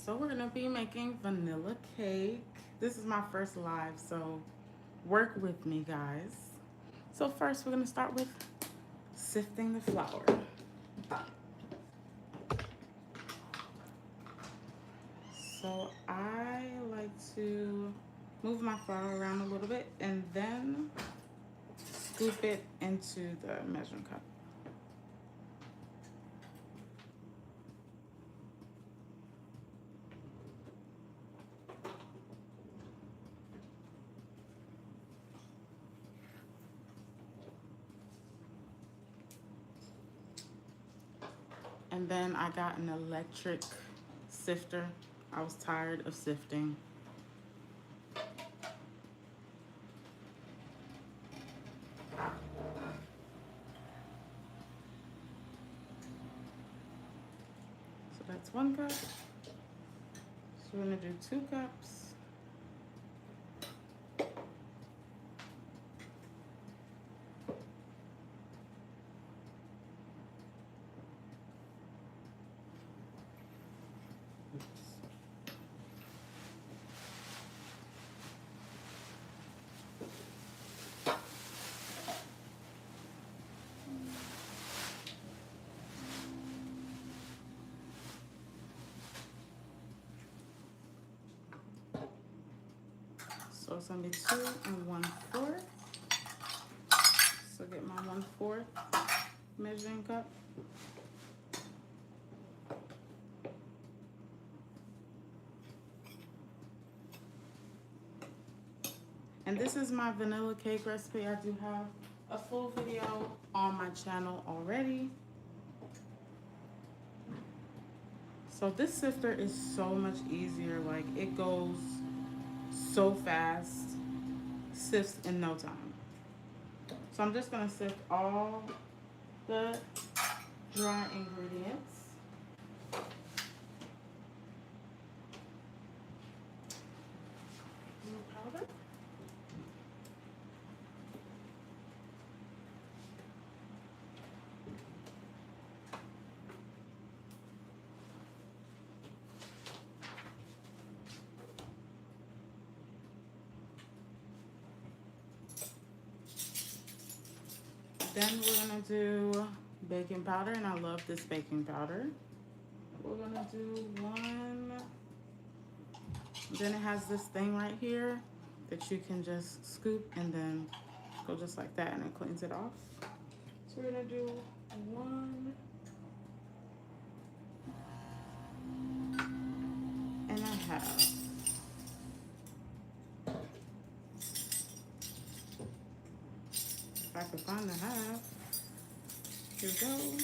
So we're gonna be making vanilla cake. This is my first live, so work with me, guys. So first we're gonna start with sifting the flour. So I like to move my flour around a little bit and then scoop it into the measuring cup. And then I got an electric sifter. I was tired of sifting. So that's 1 cup. So we're gonna do 2 cups. So it's gonna be 2 1/4. So get my 1/4 measuring cup. And this is my vanilla cake recipe. I do have a full video on my channel already. So this sifter is so much easier. Like, it goes so fast, sifts in no time. So I'm just gonna sift all the dry ingredients. Powder. Then we're gonna do baking powder, and I love this baking powder. We're gonna do 1. Then it has this thing right here that you can just scoop and then go just like that, and it cleans it off. So we're gonna do 1.5. If I can find the half. Here we go.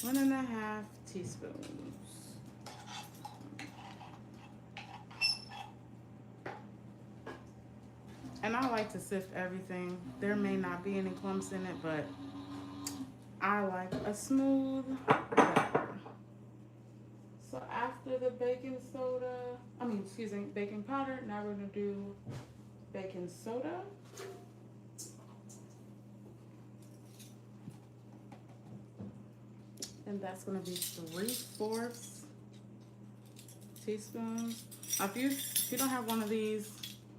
1.5 teaspoons. And I like to sift everything. There may not be any clumps in it, but I like a smooth batter. So after the baking powder, now we're gonna do baking soda. And that's gonna be 3/4 teaspoons. Now if you don't have one of these,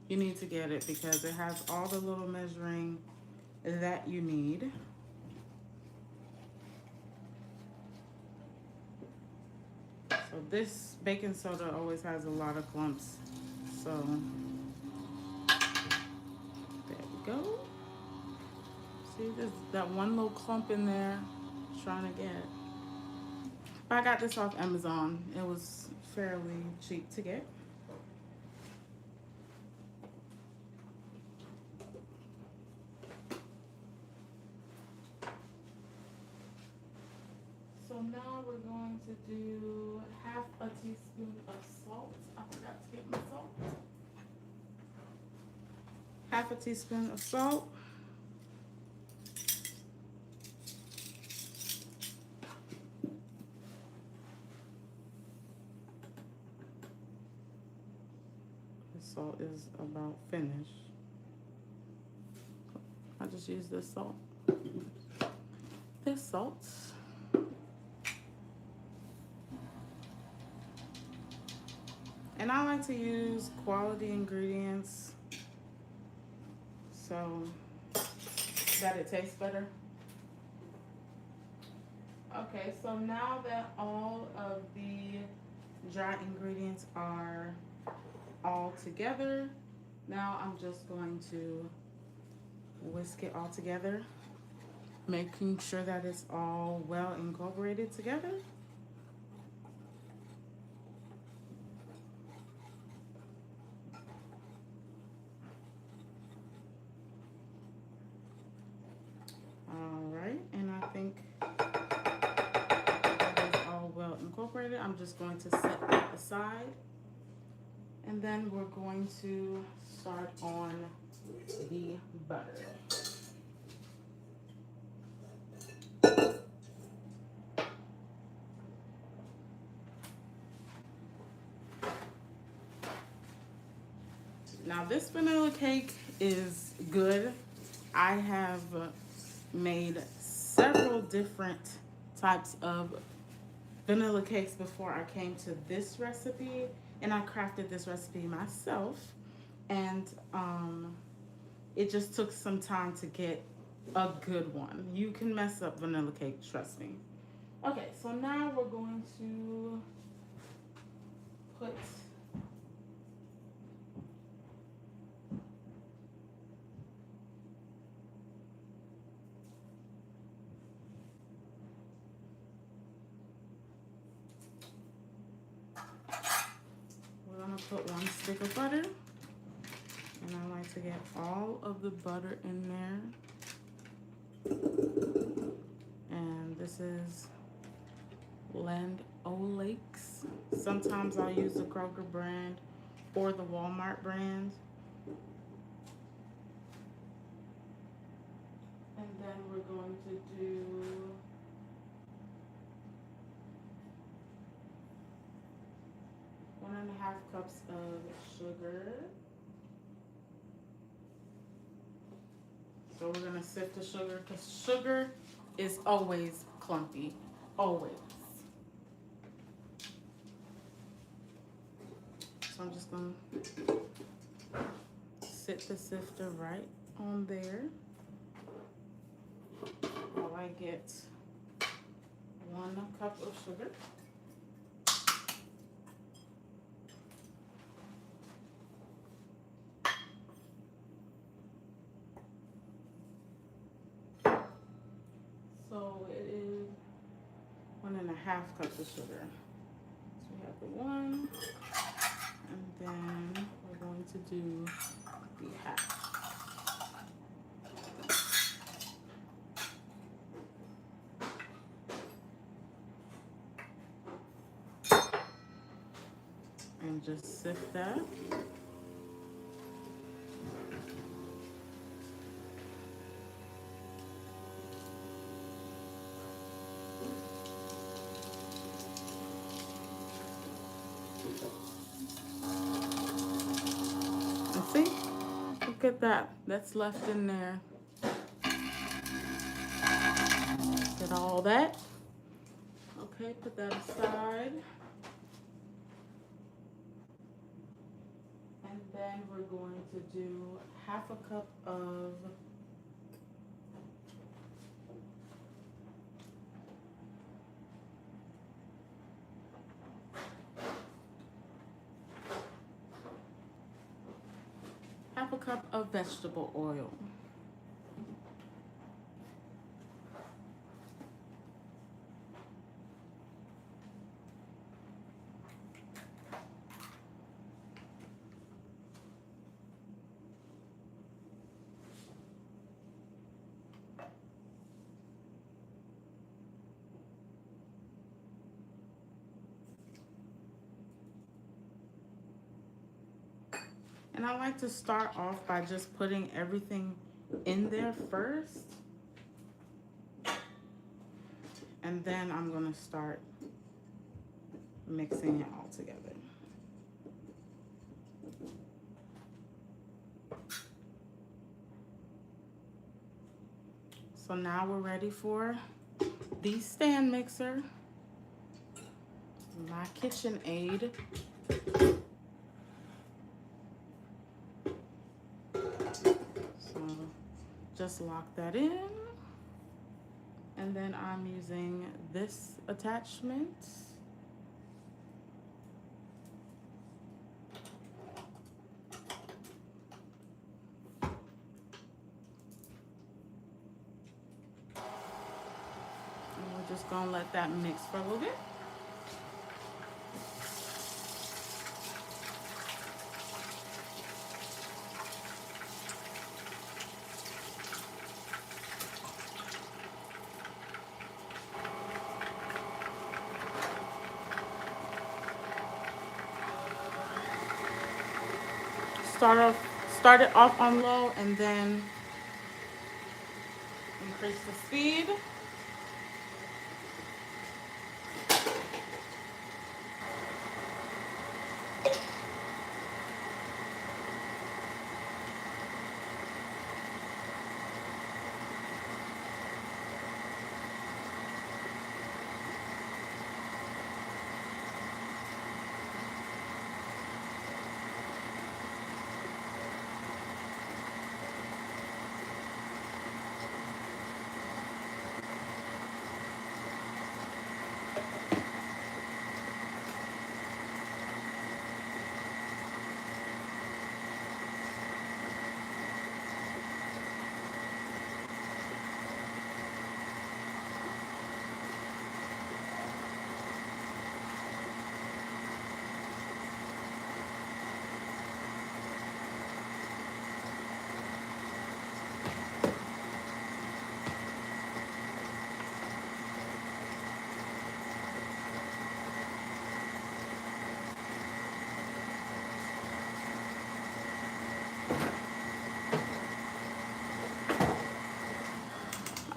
you need to get it because it has all the little measuring that you need. So this baking soda always has a lot of clumps. So there we go. See, there's that one little clump in there I'm trying to get. But I got this off Amazon. It was fairly cheap to get. So now we're going to do 1/2 teaspoon of salt. I forgot to get my salt. 1/2 teaspoon of salt. The salt is about finished. I just use this salt. This salt. And I like to use quality ingredients so that it tastes better. Okay, so now that all of the dry ingredients are all together, now I'm just going to whisk it all together, making sure that it's all well incorporated together. All right, and I think that is all well incorporated. I'm just going to set that aside, and then we're going to start on the butter. Now this vanilla cake is good. I have made several different types of vanilla cakes before I came to this recipe, and I crafted this recipe myself, and it just took some time to get a good one. You can mess up vanilla cake, trust me. Okay, so now we're going to put we're gonna put 1 stick of butter, and I like to get all of the butter in there. And this is Land O'Lakes. Sometimes I'll use the Kroger brand or the Walmart brand. And then we're going to do 1.5 cups of sugar. So we're gonna sift the sugar because sugar is always clumpy, always. So I'm just gonna sit the sifter right on there while I get 1 cup of sugar. So it is 1.5 cups of sugar. So we have the 1, and then we're going to do the half. And just sift that. And see, look at that. That's left in there. Get all that. Okay, put that aside. And then we're going to do 1/2 cup of vegetable oil. And I like to start off by just putting everything in there first. And then I'm gonna start mixing it all together. So now we're ready for the stand mixer, my kitchen aid. just lock that in. And then I'm using this attachment. And we're just gonna let that mix for a little bit. Start it off on low and then increase the speed.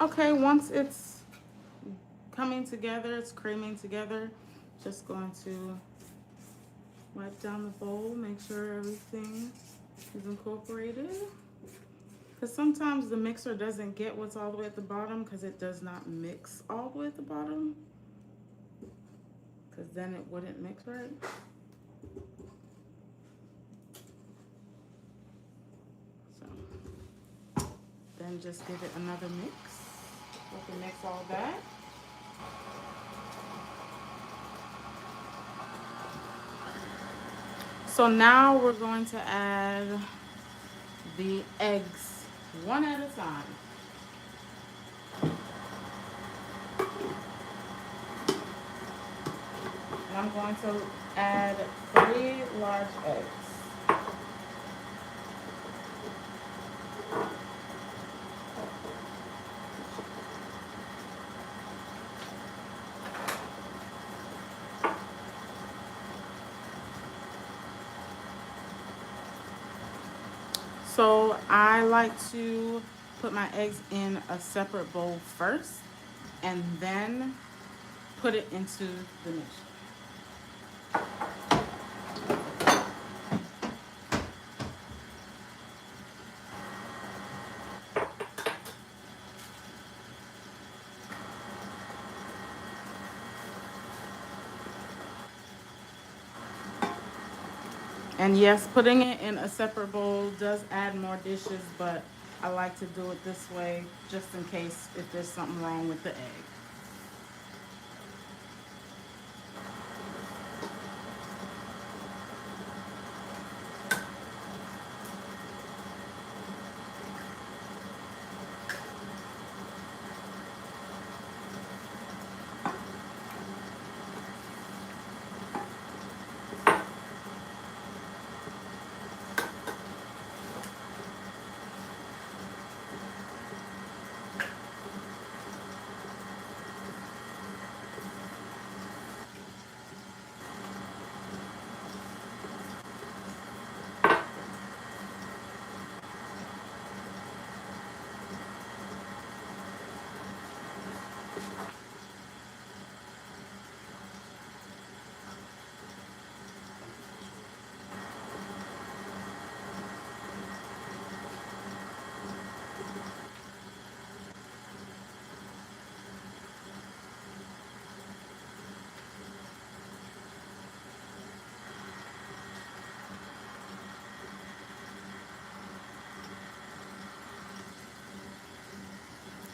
Okay, once it's coming together, it's creaming together, just going to wipe down the bowl, make sure everything is incorporated. Because sometimes the mixer doesn't get what's all the way at the bottom because it does not mix all the way at the bottom. Because then it wouldn't mix right. So then just give it another mix. We can mix all that. So now we're going to add the eggs one at a time. And I'm going to add 3 large eggs. So I like to put my eggs in a separate bowl first and then put it into the mixture. And yes, putting it in a separate bowl does add more dishes, but I like to do it this way just in case if there's something wrong with the egg.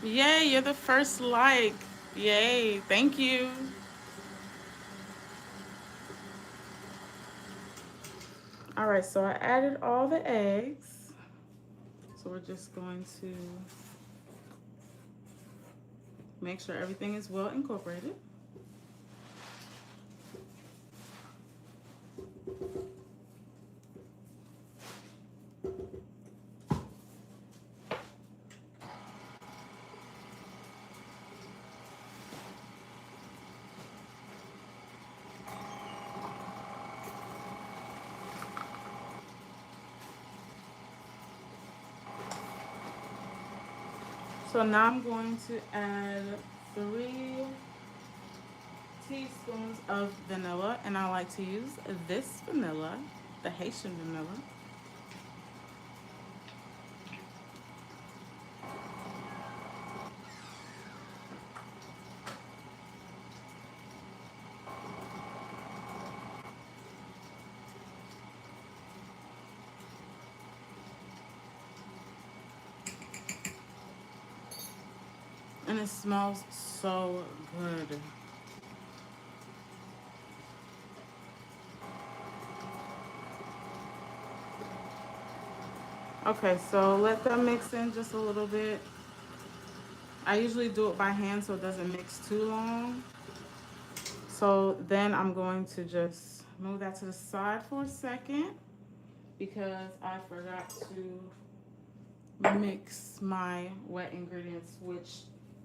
Yay, you're the first like. Yay, thank you. All right, so I added all the eggs. So we're just going to make sure everything is well incorporated. So now I'm going to add 3 teaspoons of vanilla, and I like to use this vanilla, the Haitian vanilla. And it smells so good. Okay, so let that mix in just a little bit. I usually do it by hand so it doesn't mix too long. So then I'm going to just move that to the side for a second because I forgot to mix my wet ingredients, which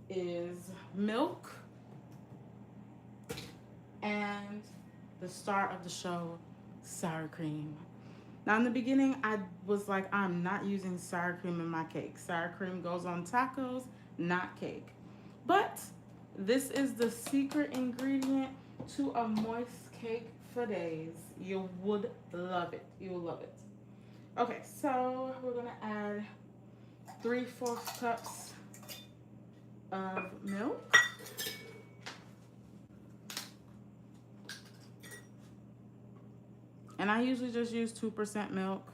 is milk and the star of the show, sour cream. Now, in the beginning, I was like, I'm not using sour cream in my cake. Sour cream goes on tacos, not cake. But this is the secret ingredient to a moist cake for days. You would love it. You will love it. Okay, so we're going to add 3/4 cups of milk. And I usually just use 2% milk.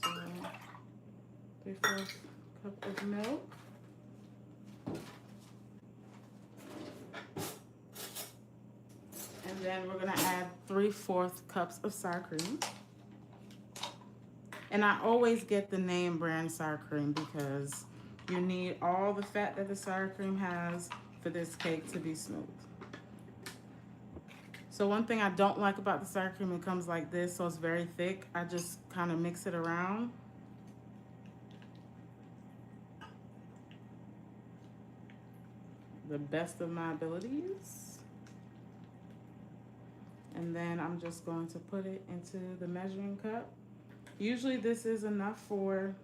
So 3/4 cup of milk. And then we're gonna add 3/4 cups of sour cream. And I always get the name brand sour cream because you need all the fat that the sour cream has for this cake to be smooth. So one thing I don't like about the sour cream, it comes like this, so it's very thick. I just kind of mix it around. The best of my abilities. And then I'm just going to put it into the measuring cup. Usually this is enough for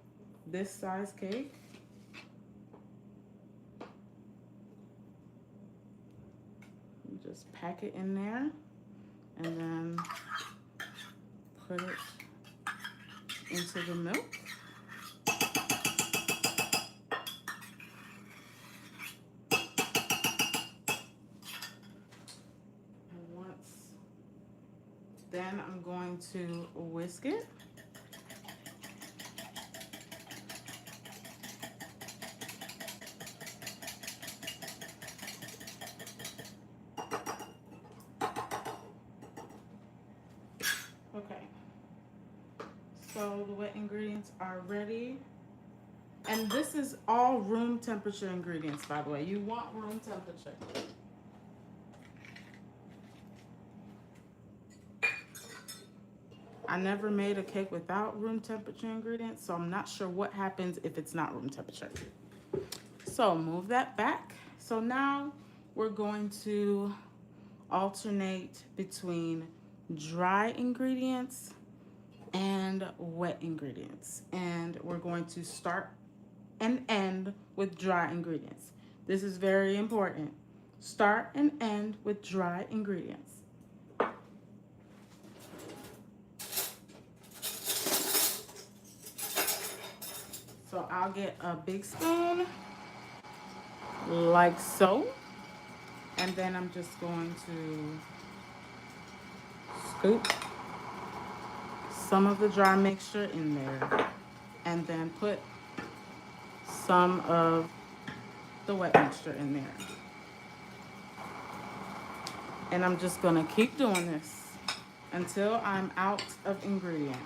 this size cake. Just pack it in there and then put it into the milk. And then I'm going to whisk it. Okay, so the wet ingredients are ready. And this is all room temperature ingredients, by the way. You want room temperature. I never made a cake without room temperature ingredients, so I'm not sure what happens if it's not room temperature. So move that back. So now we're going to alternate between dry ingredients and wet ingredients. And we're going to start and end with dry ingredients. This is very important. Start and end with dry ingredients. So I'll get a big spoon, like so. And then I'm just going to scoop some of the dry mixture in there. And then put some of the wet mixture in there. And I'm just gonna keep doing this until I'm out of ingredients.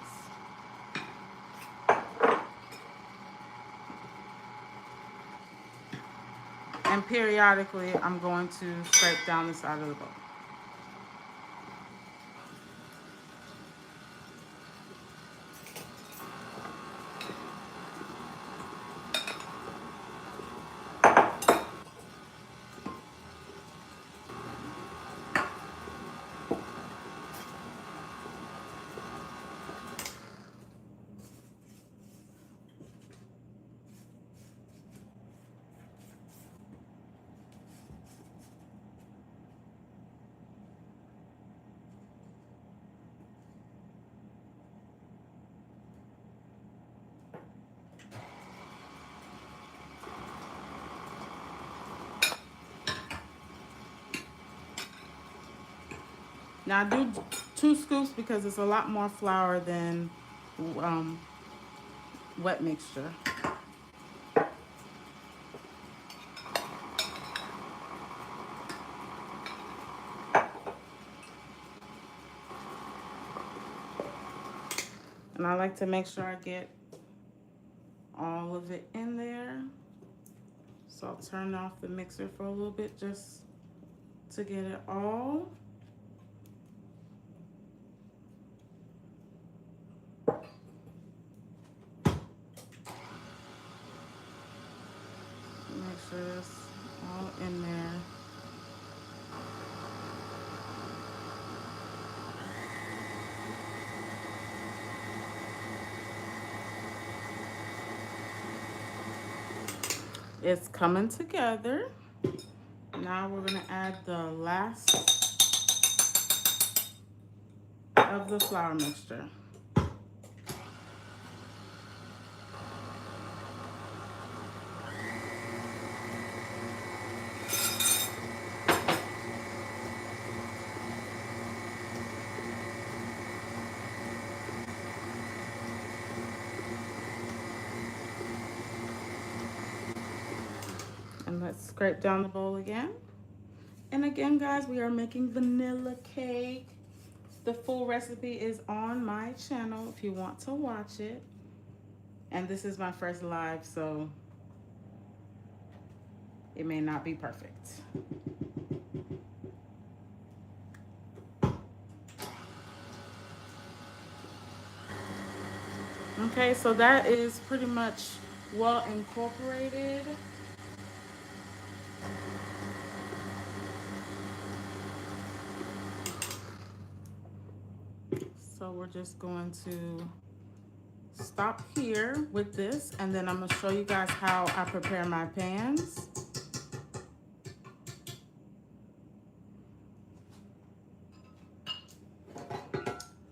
And periodically, I'm going to scrape down the side of the bowl. Now I do 2 scoops because it's a lot more flour than um, wet mixture. And I like to make sure I get all of it in there. So I'll turn off the mixer for a little bit just to get it all. Make sure it's all in there. It's coming together. Now we're gonna add the last of the flour mixture. And let's scrape down the bowl again. And again, guys, we are making vanilla cake. The full recipe is on my channel if you want to watch it. And this is my first live, so it may not be perfect. Okay, so that is pretty much well incorporated. So we're just going to stop here with this, and then I'm gonna show you guys how I prepare my pans.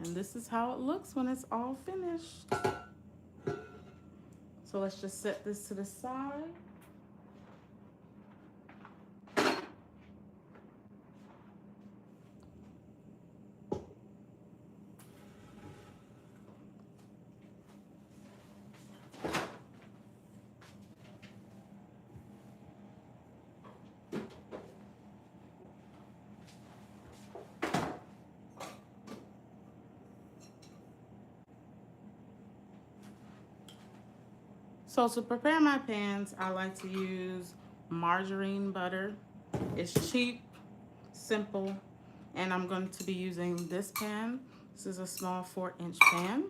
And this is how it looks when it's all finished. So let's just set this to the side. So to prepare my pans, I like to use margarine butter. It's cheap, simple, and I'm going to be using this pan. This is a small 4-inch pan.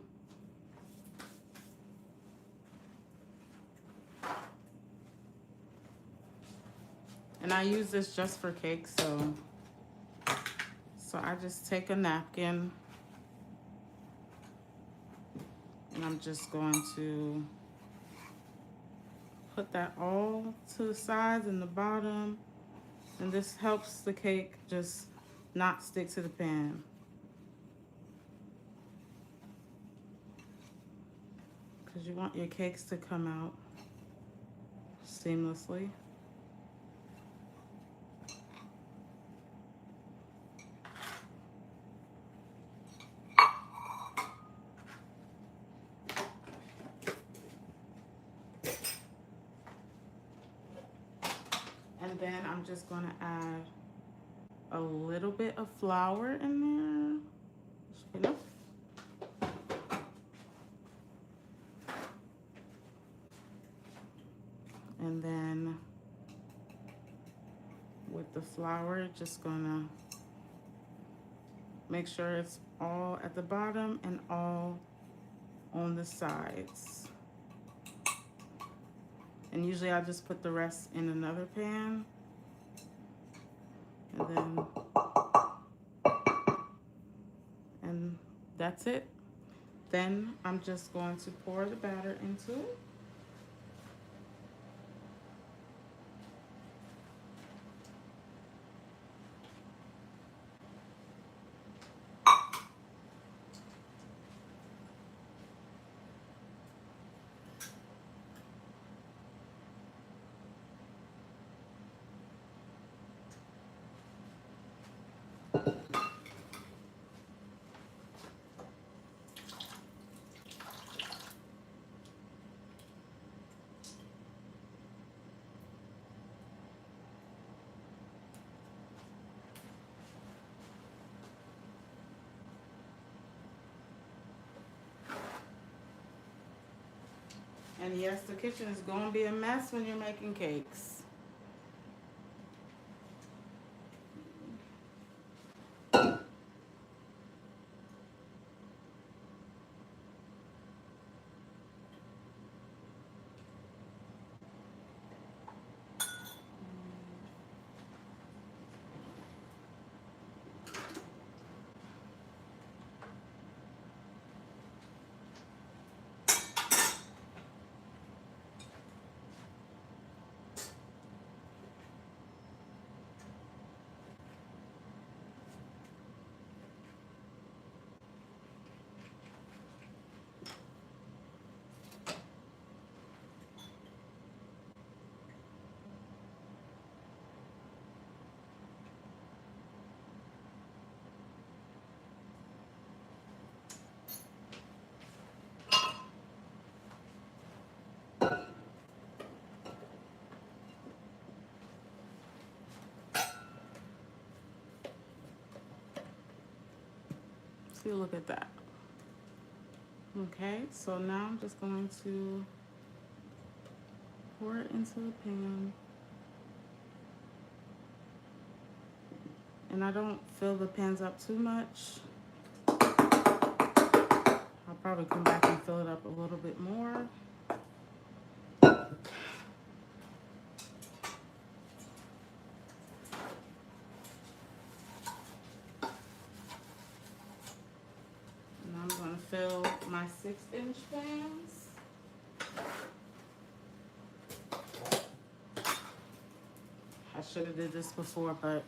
And I use this just for cake, so I just take a napkin and I'm just going to put that all to the sides and the bottom, and this helps the cake just not stick to the pan. Because you want your cakes to come out seamlessly. then I'm just going to add a little bit of flour in there. Should be enough. And then with the flour, just gonna make sure it's all at the bottom and all on the sides. And usually I just put the rest in another pan. And that's it. Then I'm just going to pour the batter into it. And yes, the kitchen is going to be a mess when you're making cakes. See, look at that. Okay, so now I'm just going to pour it into the pan. And I don't fill the pans up too much. I'll probably come back and fill it up a little bit more. And I'm going to fill my 6-inch pans. I should have did this before, but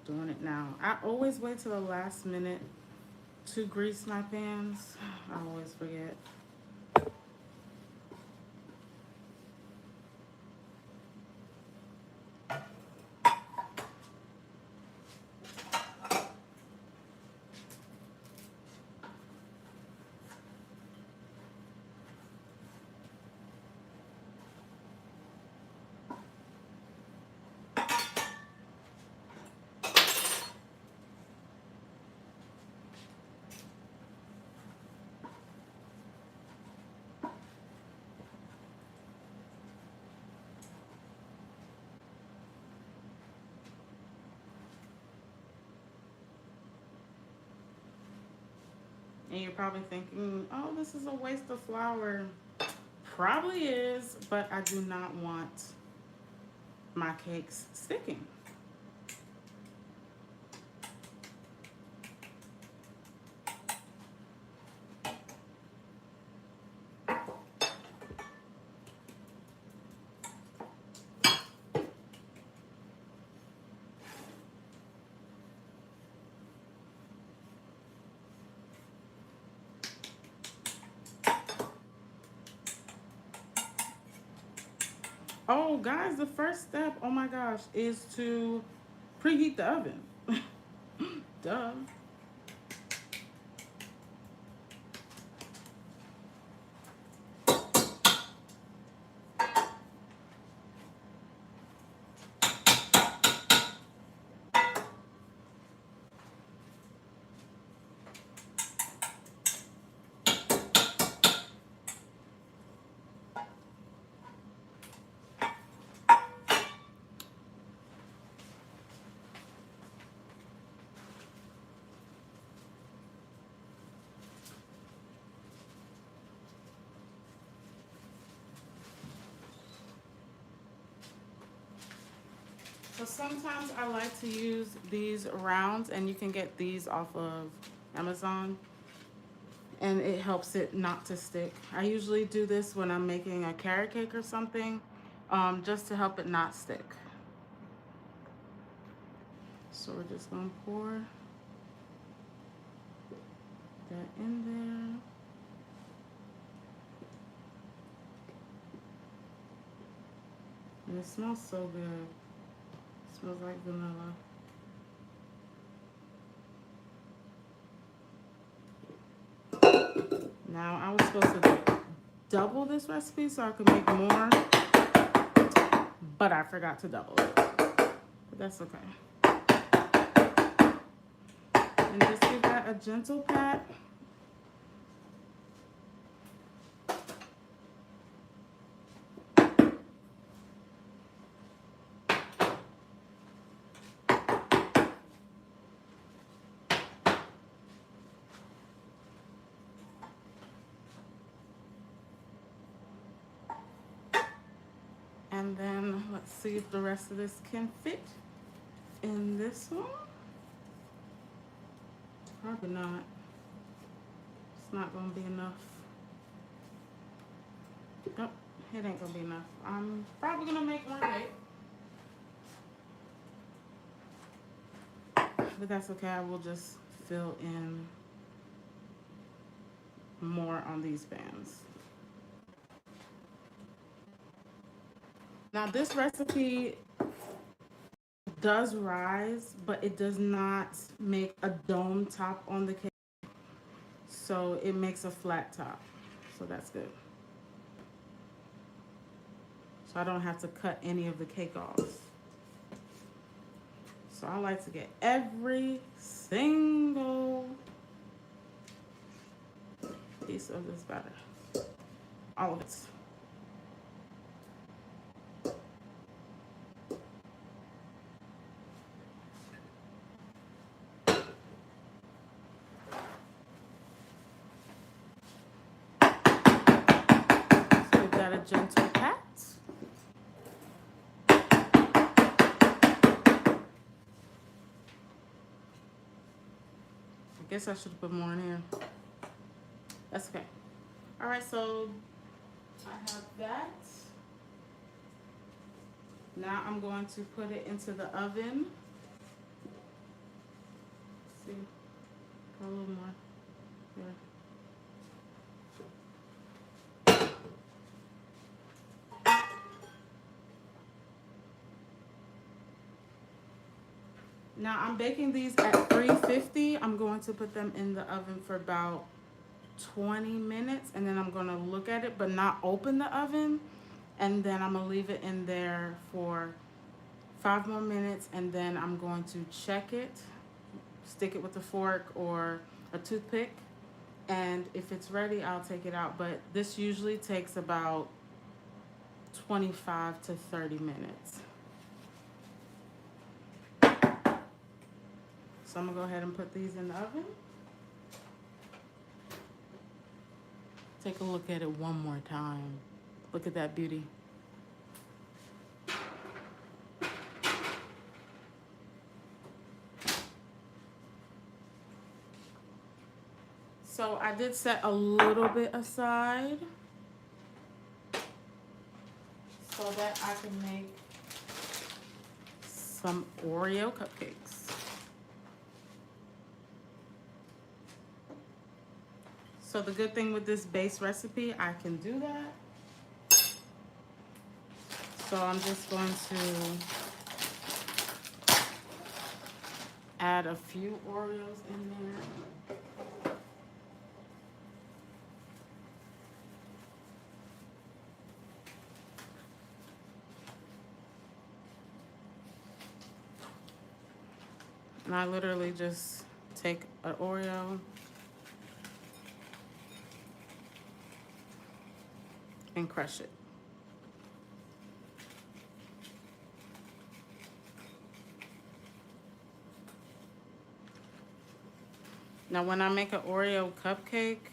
doing it now. I always wait till the last minute to grease my pans. I always forget. And you're probably thinking, oh, this is a waste of flour. Probably is, but I do not want my cakes sticking. Oh, guys, the first step, oh my gosh, is to preheat the oven. Duh. So sometimes I like to use these rounds, and you can get these off of Amazon, and it helps it not to stick. I usually do this when I'm making a carrot cake or something, just to help it not stick. So we're just gonna pour that in there. And it smells so good. It smells like vanilla. Now I was supposed to double this recipe so I could make more, but I forgot to double it. But that's okay. And just give that a gentle pat. And then let's see if the rest of this can fit in this one. Probably not. It's not gonna be enough. Nope, it ain't gonna be enough. I'm probably gonna make more cake. But that's okay, I will just fill in more on these bands. Now this recipe does rise, but it does not make a dome top on the cake. So it makes a flat top. So that's good. So I don't have to cut any of the cake off. So I like to get every single piece of this batter. All of it. So we've got a gentle pat. I guess I should have put more in here. That's okay. All right, so I have that. Now I'm going to put it into the oven. Let's see, got a little more here. Now I'm baking these at 350. I'm going to put them in the oven for about 20 minutes, and then I'm gonna look at it but not open the oven, and then I'm gonna leave it in there for 5 more minutes, and then I'm going to check it, stick it with a fork or a toothpick, and if it's ready I'll take it out. But this usually takes about 25 to 30 minutes. So I'm gonna go ahead and put these in the oven. Take a look at it one more time. Look at that beauty. So I did set a little bit aside so that I can make some Oreo cupcakes. So the good thing with this base recipe, I can do that. So I'm just going to add a few Oreos in there. And I literally just take an Oreo and crush it. Now when I make an Oreo cupcake,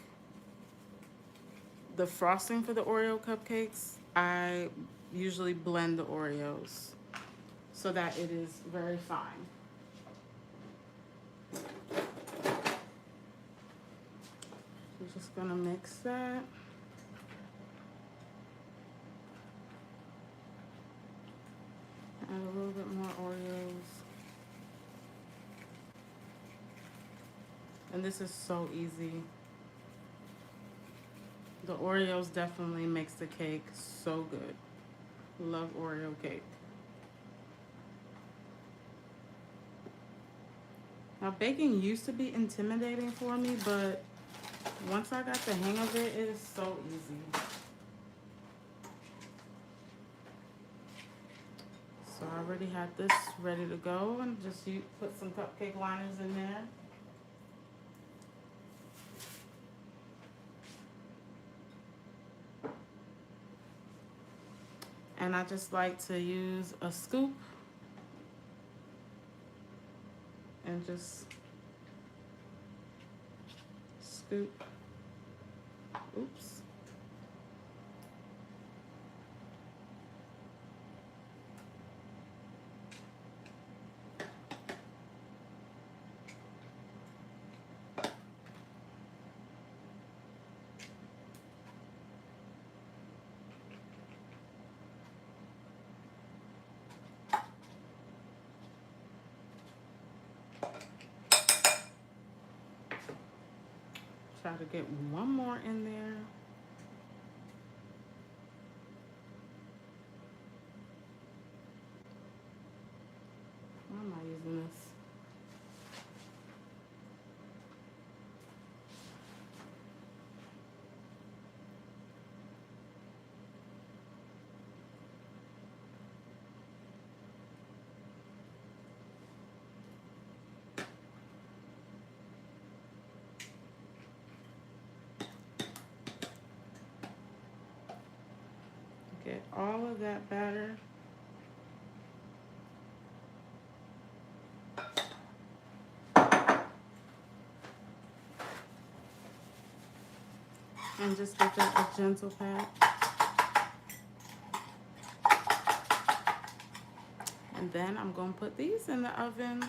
the frosting for the Oreo cupcakes, I usually blend the Oreos. so that it is very fine. We're just gonna mix that. Add a little bit more Oreos. And this is so easy. The Oreos definitely makes the cake so good. Love Oreo cake. Now baking used to be intimidating for me, but once I got the hang of it, it is so easy. So I already had this ready to go, and just put some cupcake liners in there. And I just like to use a scoop and just scoop. Oops. Try to get one more in there. Why am I using this? Get all of that batter. And just give that a gentle pat. And then I'm going to put these in the oven.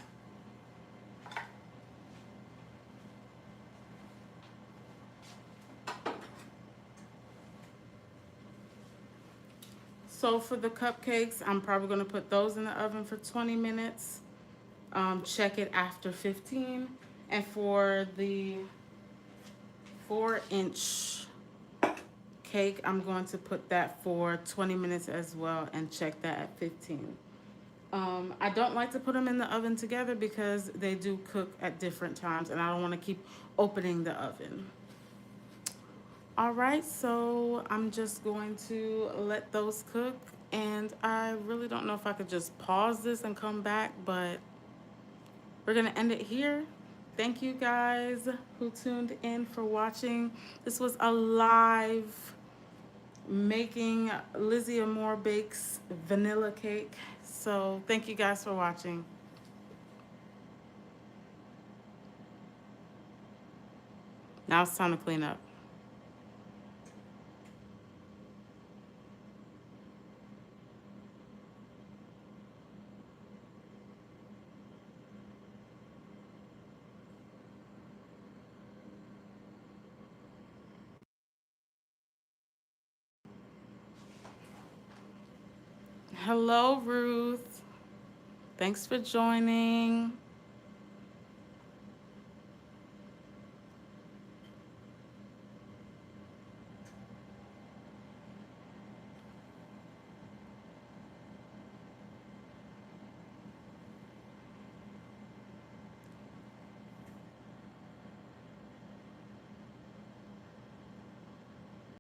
So for the cupcakes, I'm probably going to put those in the oven for 20 minutes. Check it after 15. And for the 4-inch cake, I'm going to put that for 20 minutes as well and check that at 15. I don't like to put them in the oven together because they do cook at different times and I don't want to keep opening the oven. All right, so I'm just going to let those cook, and I really don't know if I could just pause this and come back, but we're gonna end it here. Thank you guys who tuned in for watching. This was a live making Lizzy Amour Bakes vanilla cake. So thank you guys for watching. Now it's time to clean up. Hello, Ruth. Thanks for joining.